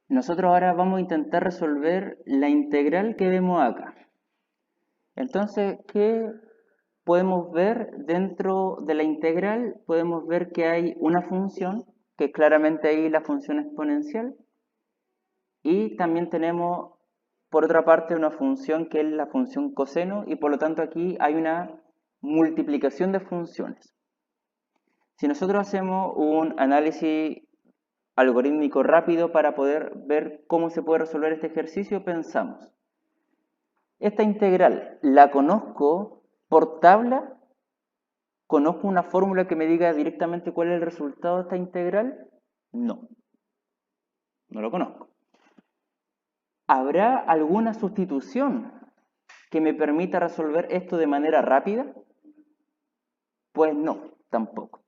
Nosotros ahora vamos a intentar resolver la integral que vemos acá. Entonces, ¿qué podemos ver dentro de la integral? Podemos ver que hay una función, que es claramente ahí la función exponencial, y también tenemos, por otra parte, una función que es la función coseno, y por lo tanto aquí hay una multiplicación de funciones. Si nosotros hacemos un análisis algorítmico rápido para poder ver cómo se puede resolver este ejercicio, pensamos, esta integral la conozco por tabla, conozco una fórmula que me diga directamente cuál es el resultado de esta integral, no lo conozco. ¿Habrá alguna sustitución que me permita resolver esto de manera rápida? Pues no, tampoco.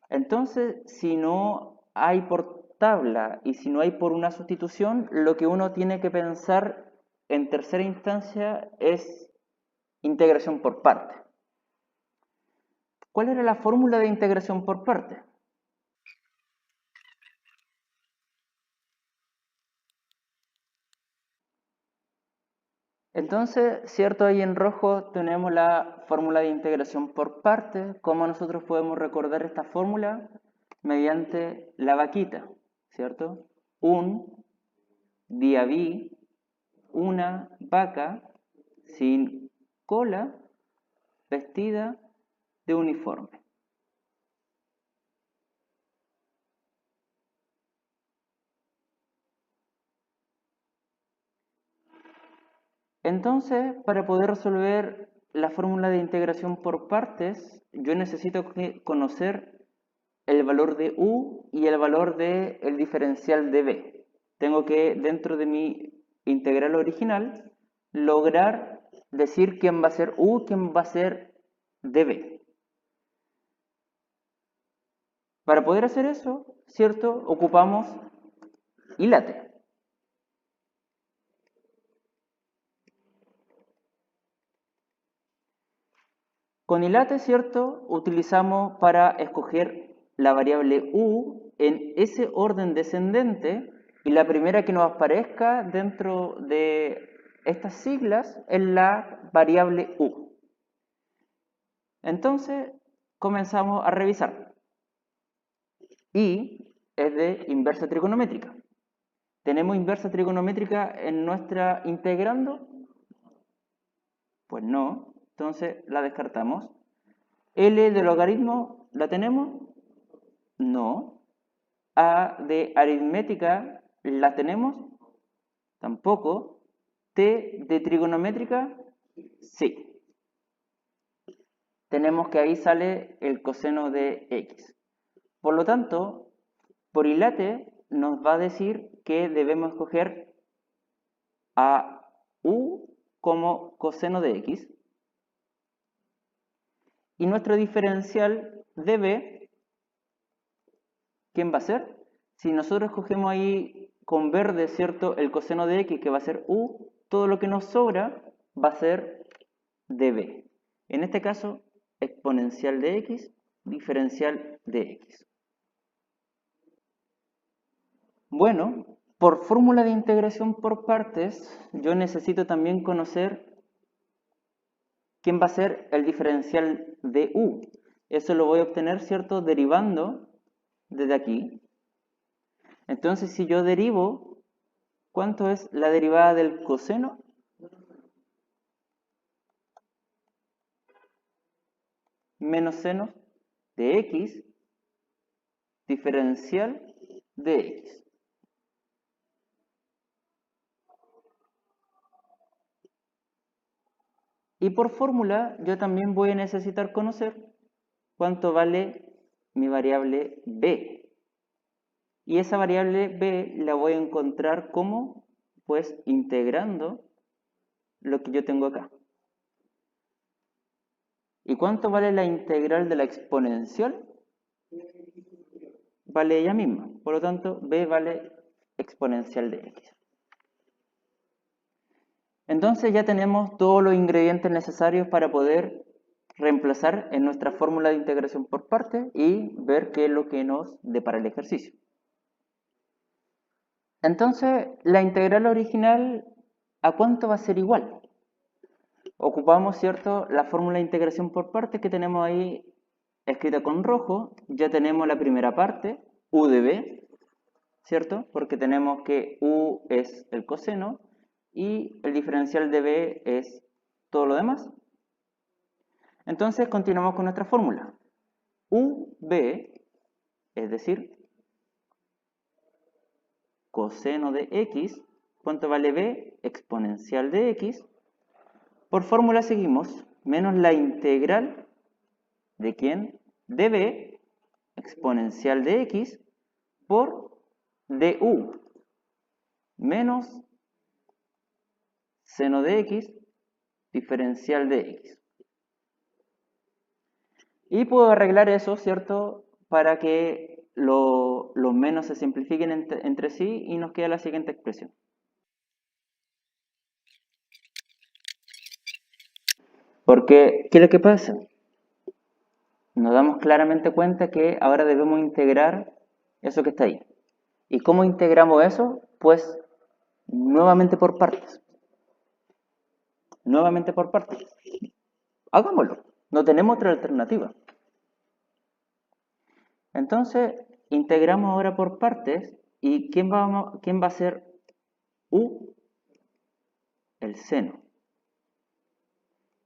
Entonces, si no hay por tabla y si no hay por una sustitución, lo que uno tiene que pensar en tercera instancia es integración por parte. ¿Cuál era la fórmula de integración por parte? Entonces, cierto, ahí en rojo tenemos la fórmula de integración por parte. ¿Cómo nosotros podemos recordar esta fórmula? Mediante la vaquita, ¿cierto? Un día vi una vaca sin cola vestida de uniforme. Entonces, para poder resolver la fórmula de integración por partes, yo necesito conocer el valor de u y el valor del diferencial de b. Tengo que, dentro de mi integral original, lograr decir quién va a ser u, quién va a ser db. Para poder hacer eso, ¿cierto? Ocupamos ILATE. Con ILATE, ¿cierto? Utilizamos para escoger la variable u en ese orden descendente y la primera que nos aparezca dentro de estas siglas es la variable u. Entonces, comenzamos a revisar. Y es de inversa trigonométrica. ¿Tenemos inversa trigonométrica en nuestra integrando? Pues no, entonces la descartamos. L de logaritmo, ¿la tenemos? No. A de aritmética, ¿la tenemos? Tampoco. T de trigonométrica, sí. Tenemos que ahí sale el coseno de x. Por lo tanto, por ILATE nos va a decir que debemos escoger a u como coseno de x. Y nuestro diferencial de b, ¿quién va a ser? Si nosotros escogemos ahí con verde, ¿cierto? El coseno de x, que va a ser u, todo lo que nos sobra va a ser db. En este caso, exponencial de x, diferencial de x. Bueno, por fórmula de integración por partes, yo necesito también conocer quién va a ser el diferencial de u. Eso lo voy a obtener, ¿cierto? Derivando desde aquí. Entonces, si yo derivo, ¿cuánto es la derivada del coseno? Menos seno de x, diferencial de x. Y por fórmula, yo también voy a necesitar conocer cuánto vale mi variable b. Y esa variable b la voy a encontrar como, pues, integrando lo que yo tengo acá. ¿Y cuánto vale la integral de la exponencial? Vale ella misma. Por lo tanto, b vale exponencial de x. Entonces ya tenemos todos los ingredientes necesarios para poder reemplazar en nuestra fórmula de integración por partes y ver qué es lo que nos depara el ejercicio. Entonces, la integral original, ¿a cuánto va a ser igual? Ocupamos, ¿cierto?, la fórmula de integración por partes que tenemos ahí escrita con rojo. Ya tenemos la primera parte, u de b, ¿cierto? Porque tenemos que u es el coseno y el diferencial de b es todo lo demás. Entonces, continuamos con nuestra fórmula. UB, es decir, coseno de x, ¿cuánto vale b? Exponencial de x. Por fórmula seguimos, menos la integral de ¿quién? De b, exponencial de x, por du, menos seno de x, diferencial de x. Y puedo arreglar eso, ¿cierto? Para que los menos se simplifiquen entre sí y nos queda la siguiente expresión. Porque, ¿qué es lo que pasa? Nos damos claramente cuenta que ahora debemos integrar eso que está ahí. ¿Y cómo integramos eso? Pues nuevamente por partes. Nuevamente por partes. Hagámoslo. No tenemos otra alternativa. Entonces, integramos ahora por partes. ¿Y quién va a ser u? El seno.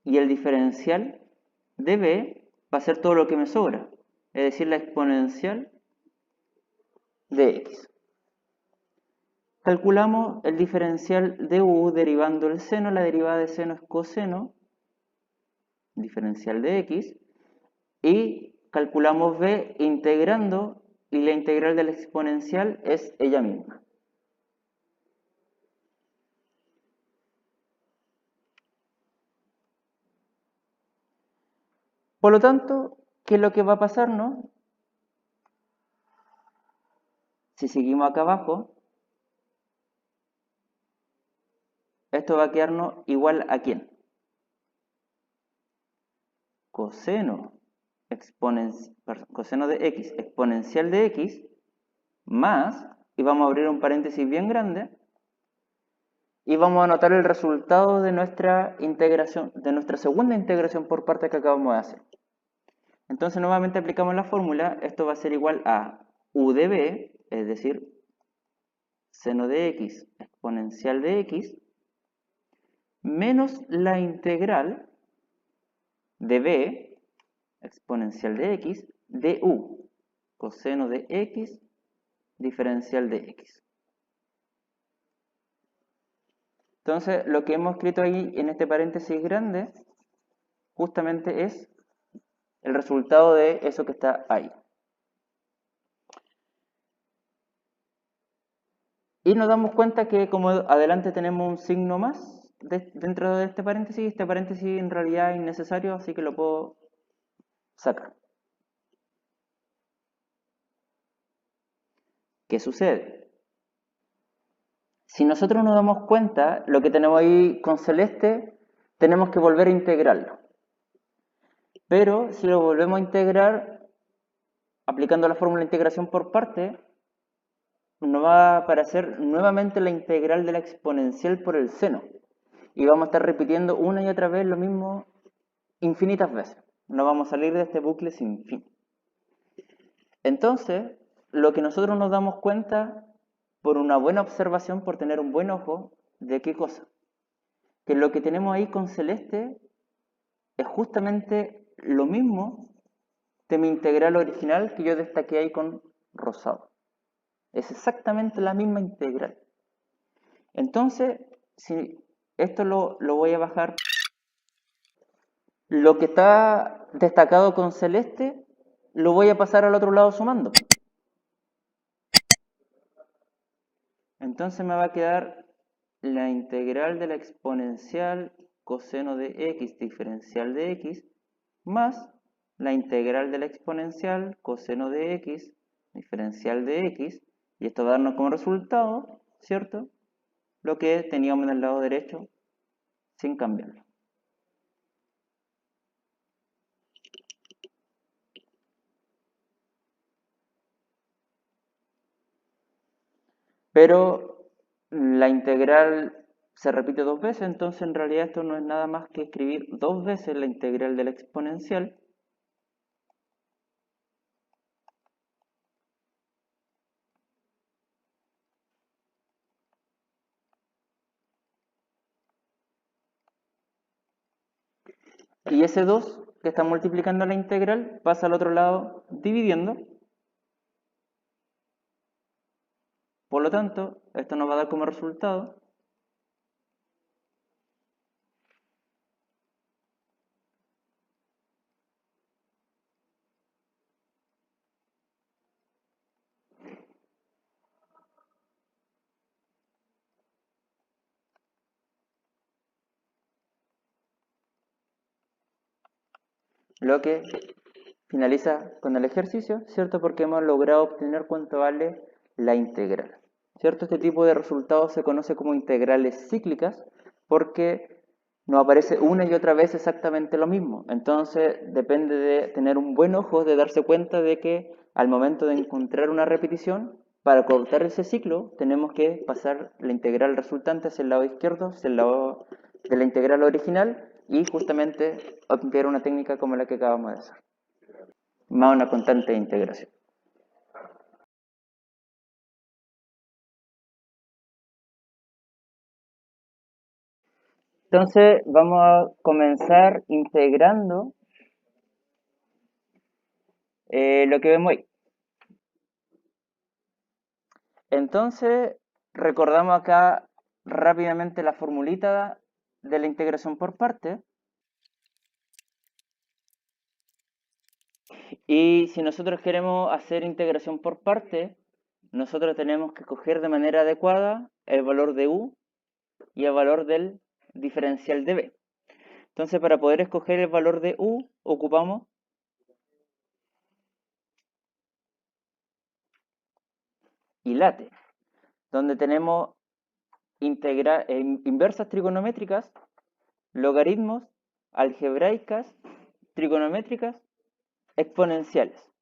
Y el diferencial de b va a ser todo lo que me sobra. Es decir, la exponencial de x. Calculamos el diferencial de u derivando el seno. La derivada de seno es coseno, diferencial de x. Y calculamos b integrando, y la integral de la exponencial es ella misma. Por lo tanto, ¿qué es lo que va a pasarnos? Si seguimos acá abajo, esto va a quedarnos igual a ¿quién? Coseno de x exponencial de x más, y vamos a abrir un paréntesis bien grande, y vamos a anotar el resultado de nuestra integración, de nuestra segunda integración por partes que acabamos de hacer. Entonces nuevamente aplicamos la fórmula, esto va a ser igual a u de b, es decir, seno de x exponencial de x, menos la integral de b, exponencial de x, de u, coseno de x, diferencial de x. Entonces, lo que hemos escrito ahí en este paréntesis grande, justamente es el resultado de eso que está ahí. Y nos damos cuenta que como adelante tenemos un signo más dentro de este paréntesis en realidad es innecesario, así que lo puedo sacar. ¿Qué sucede? Si nosotros nos damos cuenta, lo que tenemos ahí con celeste, tenemos que volver a integrarlo. Pero si lo volvemos a integrar, aplicando la fórmula de integración por parte, nos va a aparecer nuevamente la integral de la exponencial por el seno. Y vamos a estar repitiendo una y otra vez lo mismo infinitas veces. No vamos a salir de este bucle sin fin. Entonces, lo que nosotros nos damos cuenta, por una buena observación, por tener un buen ojo, ¿de qué cosa? Que lo que tenemos ahí con celeste es justamente lo mismo de mi integral original que yo destaqué ahí con rosado. Es exactamente la misma integral. Entonces, si esto lo voy a bajar, lo que está destacado con celeste, lo voy a pasar al otro lado sumando. Entonces me va a quedar la integral de la exponencial coseno de x diferencial de x más la integral de la exponencial coseno de x diferencial de x, y esto va a darnos como resultado, ¿cierto?, lo que teníamos en el lado derecho sin cambiarlo. Pero la integral se repite dos veces, entonces en realidad esto no es nada más que escribir dos veces la integral de la exponencial. Y ese 2 que está multiplicando la integral pasa al otro lado dividiendo. Por lo tanto, esto nos va a dar como resultado lo que finaliza con el ejercicio, ¿cierto? Porque hemos logrado obtener cuánto vale la integral, ¿cierto? Este tipo de resultados se conoce como integrales cíclicas porque nos aparece una y otra vez exactamente lo mismo. Entonces depende de tener un buen ojo, de darse cuenta de que al momento de encontrar una repetición, para cortar ese ciclo tenemos que pasar la integral resultante hacia el lado izquierdo, hacia el lado de la integral original y justamente emplear una técnica como la que acabamos de hacer, más una constante de integración. Entonces vamos a comenzar integrando lo que vemos ahí. Entonces recordamos acá rápidamente la formulita de la integración por parte. Y si nosotros queremos hacer integración por parte, nosotros tenemos que coger de manera adecuada el valor de u y el valor del diferencial de b. Entonces, para poder escoger el valor de u, ocupamos ILATE, donde tenemos inversas trigonométricas, logaritmos, algebraicas, trigonométricas, exponenciales.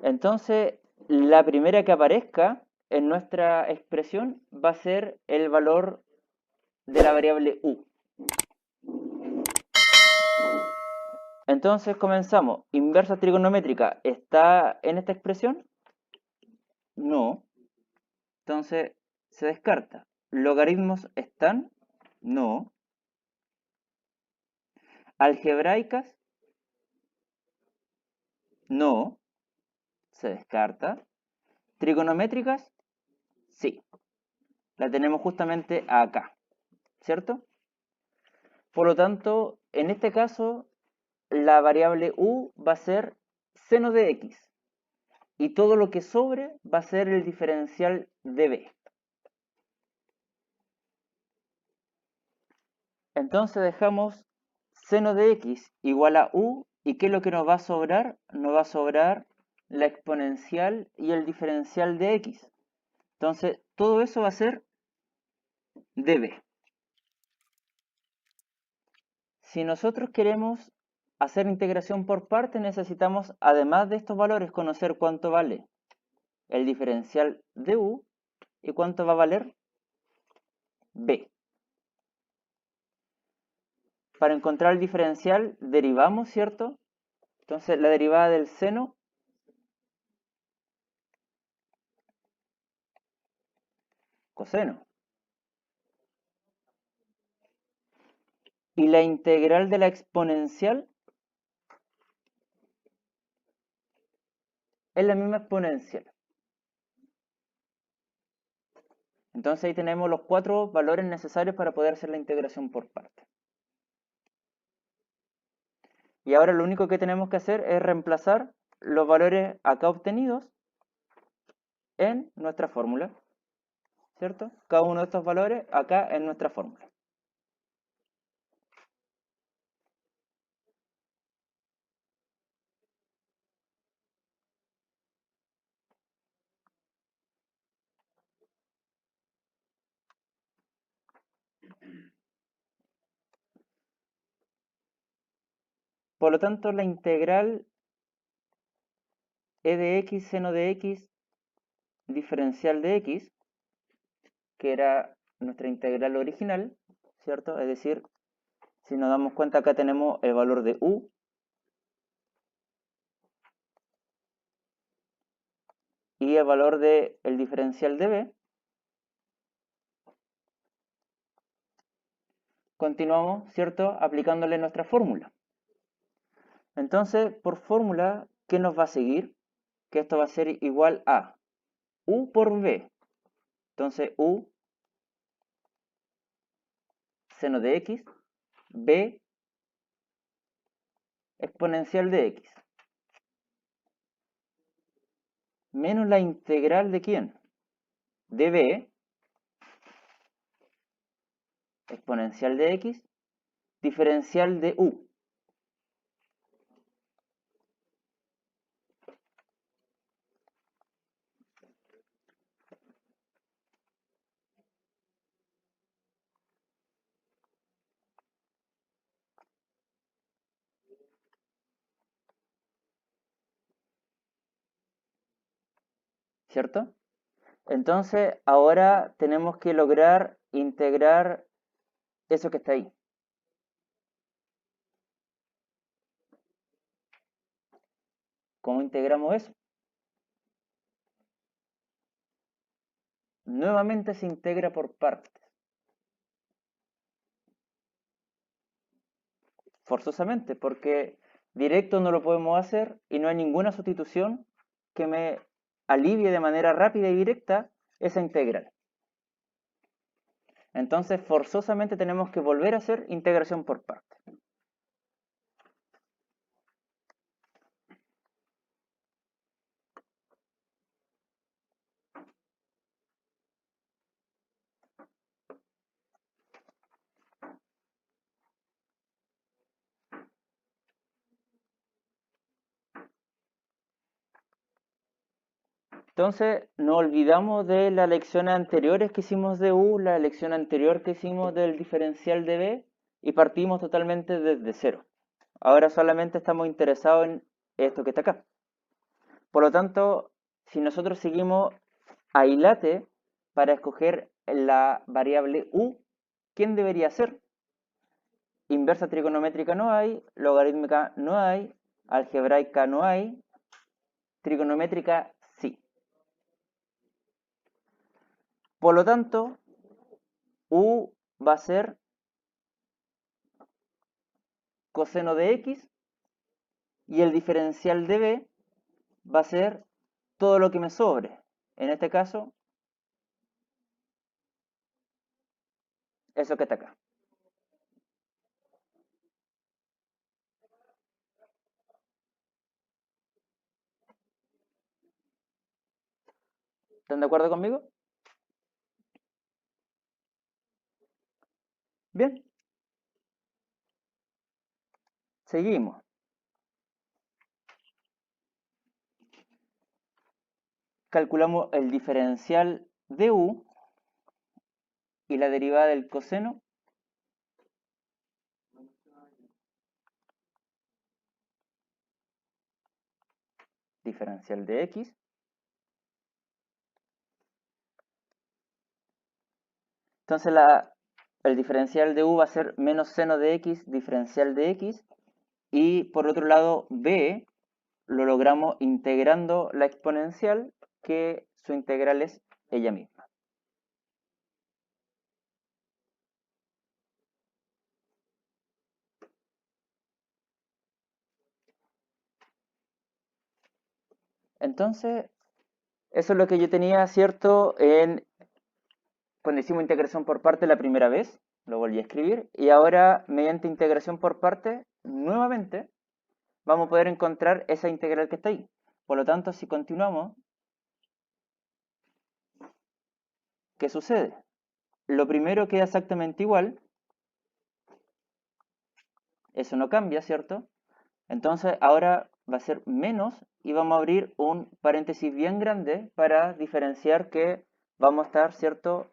Entonces, la primera que aparezca en nuestra expresión va a ser el valor de la variable u. Entonces comenzamos. Inversa trigonométrica, ¿está en esta expresión? No. Entonces se descarta. ¿Logaritmos están? No. ¿Algebraicas? No. Se descarta. ¿Trigonométricas? Sí. La tenemos justamente acá, ¿cierto? Por lo tanto, en este caso, la variable u va a ser seno de x. Y todo lo que sobre va a ser el diferencial de b. Entonces dejamos seno de x igual a u, ¿y qué es lo que nos va a sobrar? Nos va a sobrar la exponencial y el diferencial de x. Entonces, todo eso va a ser db. Si nosotros queremos hacer integración por parte, necesitamos, además de estos valores, conocer cuánto vale el diferencial de u y cuánto va a valer b. Para encontrar el diferencial, derivamos, ¿cierto? Entonces, la derivada del seno, coseno. Y la integral de la exponencial es la misma exponencial. Entonces ahí tenemos los 4 valores necesarios para poder hacer la integración por partes. Y ahora lo único que tenemos que hacer es reemplazar los valores acá obtenidos en nuestra fórmula, ¿cierto? Cada uno de estos valores acá en nuestra fórmula. Por lo tanto, la integral e de x seno de x diferencial de x que era nuestra integral original, ¿cierto? Es decir, si nos damos cuenta acá tenemos el valor de u y el valor del diferencial de b. Continuamos, ¿cierto? Aplicándole nuestra fórmula. Entonces, por fórmula, ¿qué nos va a seguir? Que esto va a ser igual a u por b. Entonces, u seno de x, b exponencial de x. Menos la integral de ¿quién? De b, exponencial de x, diferencial de u. ¿Cierto? Entonces, ahora tenemos que lograr integrar eso que está ahí. ¿Cómo integramos eso? Nuevamente se integra por partes. Forzosamente, porque directo no lo podemos hacer y no hay ninguna sustitución que me alivie de manera rápida y directa esa integral. Entonces, forzosamente tenemos que volver a hacer integración por partes. Entonces, no olvidamos de las lecciones anteriores que hicimos de u, la lección anterior que hicimos del diferencial de b, y partimos totalmente desde cero. Ahora solamente estamos interesados en esto que está acá. Por lo tanto, si nosotros seguimos a ILATE para escoger la variable u, ¿quién debería ser? Inversa trigonométrica no hay, logarítmica no hay, algebraica no hay, trigonométrica sí. Por lo tanto, u va a ser coseno de x y el diferencial de b va a ser todo lo que me sobre. En este caso, eso que está acá. ¿Están de acuerdo conmigo? Bien. Seguimos. Calculamos el diferencial de u y la derivada del coseno diferencial de x. Entonces el diferencial de u va a ser menos seno de x diferencial de x. Y por otro lado, b lo logramos integrando la exponencial, que su integral es ella misma. Entonces, eso es lo que yo tenía, ¿cierto? Cuando hicimos integración por parte la primera vez, lo volví a escribir, y ahora mediante integración por parte, nuevamente, vamos a poder encontrar esa integral que está ahí. Por lo tanto, si continuamos, ¿qué sucede? Lo primero queda exactamente igual, eso no cambia, ¿cierto? Entonces ahora va a ser menos y vamos a abrir un paréntesis bien grande para diferenciar que vamos a estar, ¿cierto?,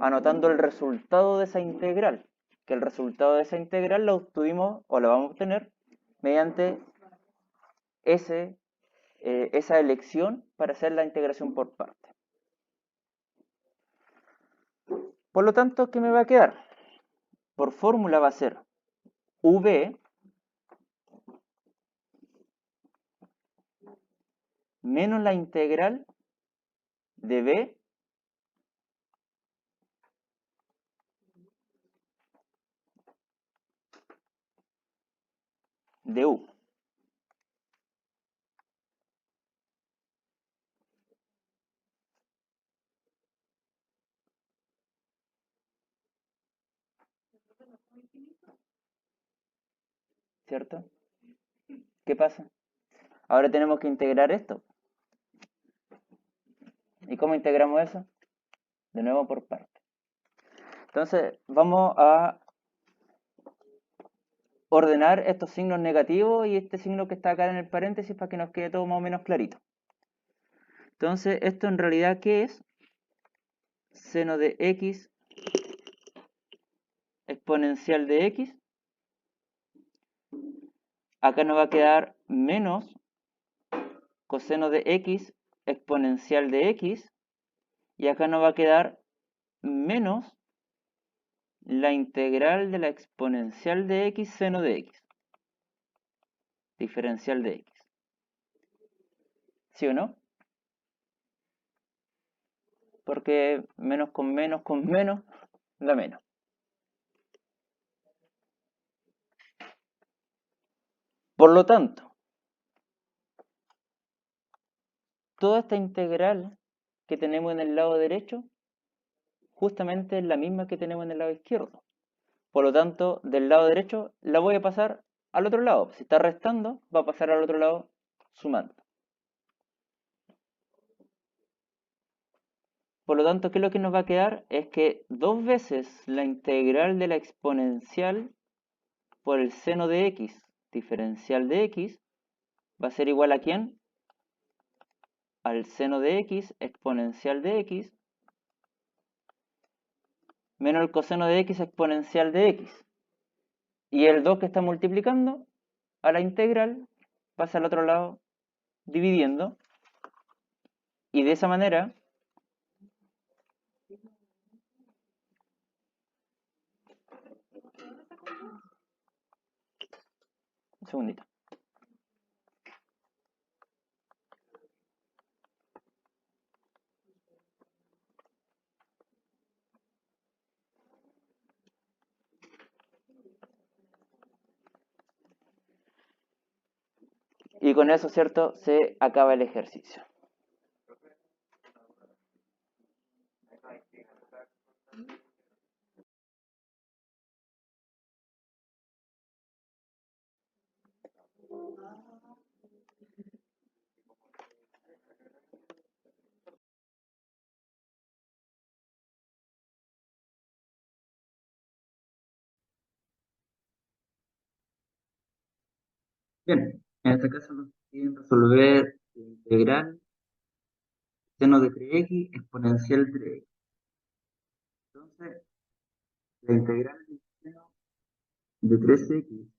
anotando el resultado de esa integral, que el resultado de esa integral lo obtuvimos o lo vamos a obtener mediante esa elección para hacer la integración por parte. Por lo tanto, ¿qué me va a quedar? Por fórmula va a ser v menos la integral de b de u. ¿Cierto? ¿Qué pasa? Ahora tenemos que integrar esto. ¿Y cómo integramos eso? De nuevo por partes. Entonces, vamos a ordenar estos signos negativos y este signo que está acá en el paréntesis para que nos quede todo más o menos clarito. Entonces, esto en realidad, ¿qué es? Seno de x exponencial de x. Acá nos va a quedar menos coseno de x exponencial de x. Y acá nos va a quedar menos la integral de la exponencial de x seno de x. Diferencial de x. ¿Sí o no? Porque menos con menos da menos. Por lo tanto, toda esta integral que tenemos en el lado derecho, justamente es la misma que tenemos en el lado izquierdo. Por lo tanto, del lado derecho la voy a pasar al otro lado. Si está restando, va a pasar al otro lado sumando. Por lo tanto, ¿qué es lo que nos va a quedar? Es que 2 veces la integral de la exponencial por el seno de x diferencial de x va a ser igual a ¿quién? Al seno de x exponencial de x menos el coseno de x exponencial de x. Y el 2 que está multiplicando a la integral pasa al otro lado dividiendo. Y de esa manera, un segundito. Y con eso, ¿cierto? Se acaba el ejercicio. Bien, en este caso nos piden resolver la integral seno de 3x exponencial 3x. Entonces, la integral del seno de 3x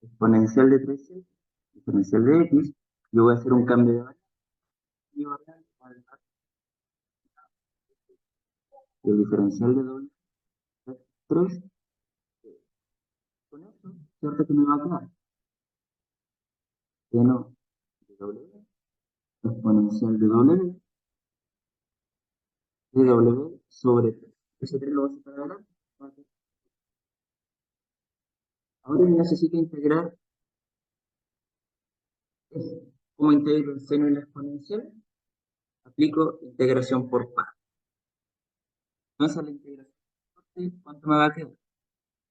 exponencial de 3x exponencial de x, yo voy a hacer un cambio de variable y el diferencial de doble es 3. Con eso, ¿cierto que me va a quedar? Seno de w exponencial de w sobre 3. Ese 3 lo voy a sacar adelante. Ahora necesito integrar esto. ¿Cómo integro el seno y la exponencial? Aplico integración por par. Entonces la integración por par, ¿cuánto me va a quedar?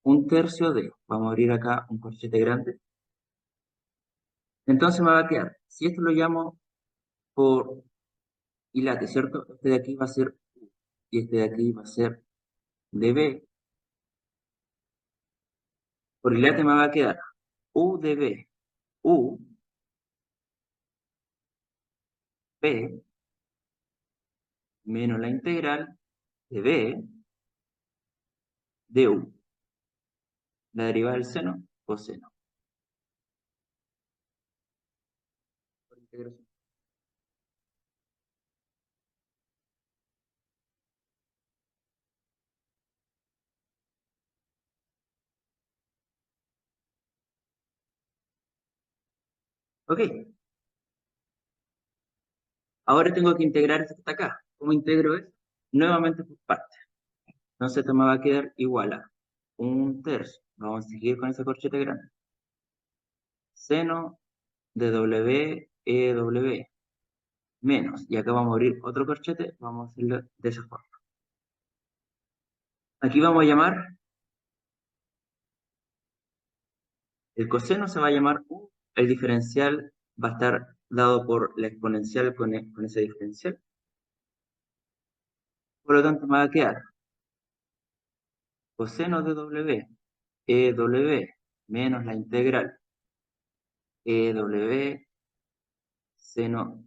Un tercio de, vamos a abrir acá un corchete grande. Entonces me va a quedar, si esto lo llamo por hilate, ¿cierto? Este de aquí va a ser U y este de aquí va a ser dB. Por hilate me va a quedar U dB, U, P, menos la integral de B de U. La derivada del seno, coseno. Por integración. Ok, ahora tengo que integrar esto que está acá. ¿Cómo integro esto? Nuevamente por partes. Entonces esto me va a quedar igual a 1/3. Vamos a seguir con ese corchete grande. Seno de W, E, W, menos. Y acá vamos a abrir otro corchete, vamos a hacerlo de esa forma. Aquí vamos a llamar, el coseno se va a llamar U, el diferencial va a estar dado por la exponencial con ese diferencial. Por lo tanto, me va a quedar coseno de W, E, W, menos la integral E, W, seno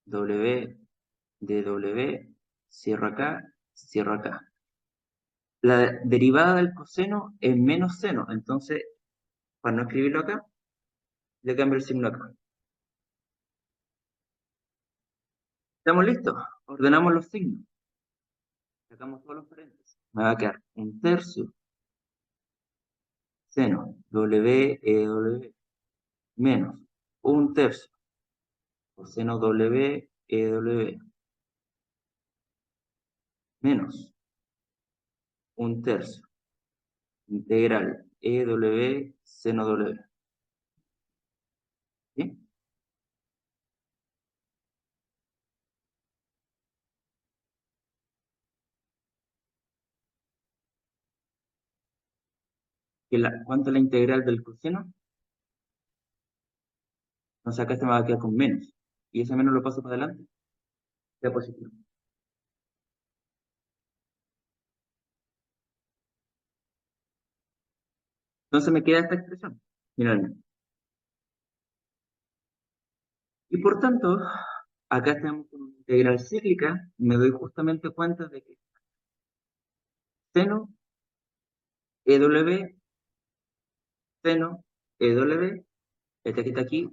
W, de W, cierro acá. La derivada del coseno es menos seno, entonces, para no escribirlo acá, le cambio el signo acá. ¿Estamos listos? Ordenamos los signos. Sacamos todos los paréntesis. Me va a quedar 1/3 seno W, E, W, menos 1/3 coseno W, E, W, menos 1/3 integral E, W, seno W. ¿Sí? ¿Cuánto es la integral del coseno? Entonces acá se me va a quedar con menos. Y ese menos lo paso para adelante. Ya positivo. Entonces me queda esta expresión, finalmente. Y por tanto, acá estamos con una integral cíclica. Me doy justamente cuenta de que seno EW, seno EW, este que está aquí,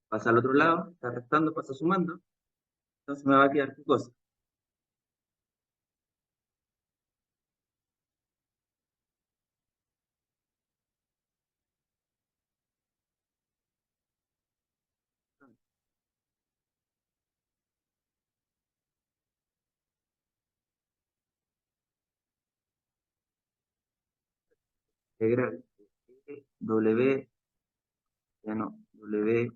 pasa al otro lado, está restando, pasa sumando. Entonces me va a quedar qué cosa. Integral W, seno W,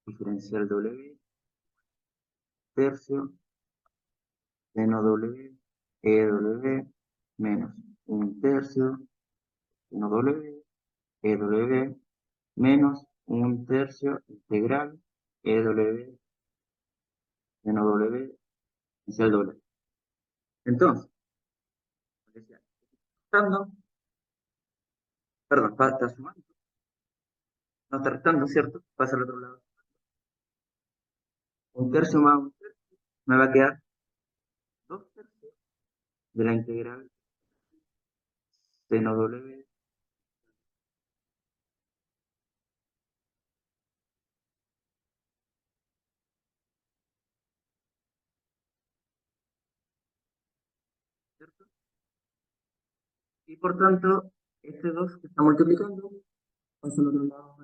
diferencial W, tercio, seno W, EW, menos 1/3, seno W, EW, menos 1/3 integral EW, seno W, diferencial W. Entonces, decía, restando, perdón, está sumando, no está restando, ¿cierto? Pasa al otro lado. 1/3 más 1/3 me va a quedar 2/3 de la integral seno W, ¿cierto? Y por tanto, este 2 que está multiplicando pasa al otro lado.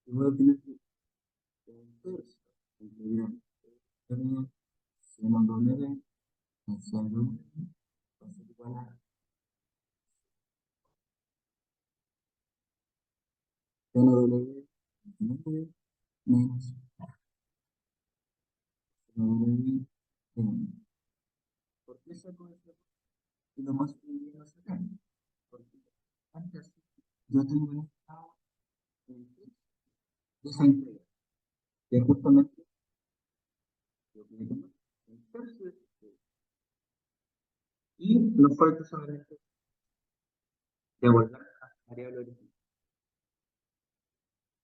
Y voy a obtener 1/3 integral W, seno W, diferencial W, va a ser igual a seno W, 29 menos seno W, 1. ¿Por qué saco esto? Y lo más que no sacar. Porque antes yo tengo en esta esa integral, que es justamente lo que me tomó un tercio de este. Y nos falta solamente devolver a la variable original.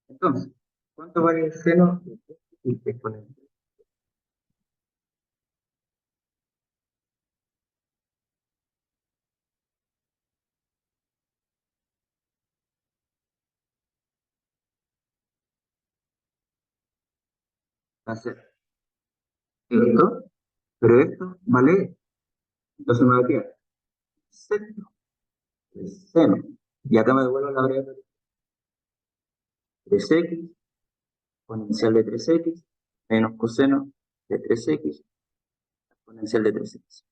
Entonces, ¿cuánto vale el seno de este exponente? Va a ser esto, pero esto vale, entonces me va a quedar seno de seno. Y acá me devuelvo la variable original. 3x, exponencial de 3x, menos coseno de 3x, exponencial de 3x.